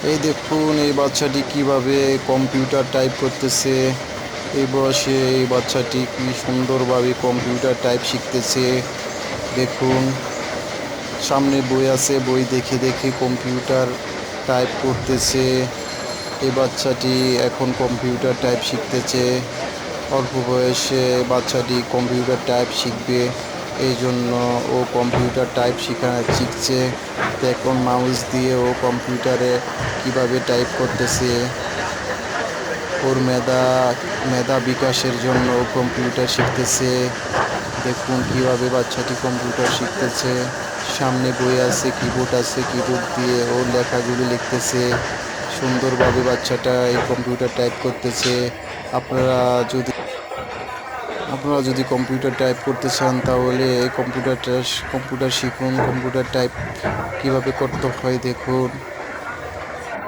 এই দেখুন এই বাচ্চাটি কিভাবে কম্পিউটার টাইপ করতেছে। এই বয়সে এই বাচ্চাটি কি সুন্দরভাবে কম্পিউটার টাইপ শিখতেছে। দেখুন সামনে বই আছে, বই দেখে দেখে কম্পিউটার টাইপ করতেছে। এই বাচ্চাটি এখন কম্পিউটার টাইপ শিখতেছে। অল্প বয়সে বাচ্চাটি কম্পিউটার টাইপ শিখবে, এই জন্য ও কম্পিউটার টাইপ শিখছে। এখন মাউস দিয়ে ও কম্পিউটারে কিভাবে টাইপ করতেছে। ওর মেধা বিকাশের জন্য ও কম্পিউটার শিখতেছে। দেখুন কিভাবে বাচ্চাটি কম্পিউটার শিখতেছে। সামনে বই আছে, কিবোর্ড আছে, কিবোর্ড দিয়ে ও লেখাগুলি লিখতেছে। সুন্দরভাবে বাচ্চাটা এই কম্পিউটার টাইপ করতেছে। আপনারা যদি আপনারা যদি কম্পিউটার টাইপ করতে চান তাহলে কম্পিউটার শিখুন। কম্পিউটার টাইপ কিভাবে করতে হয় দেখুন।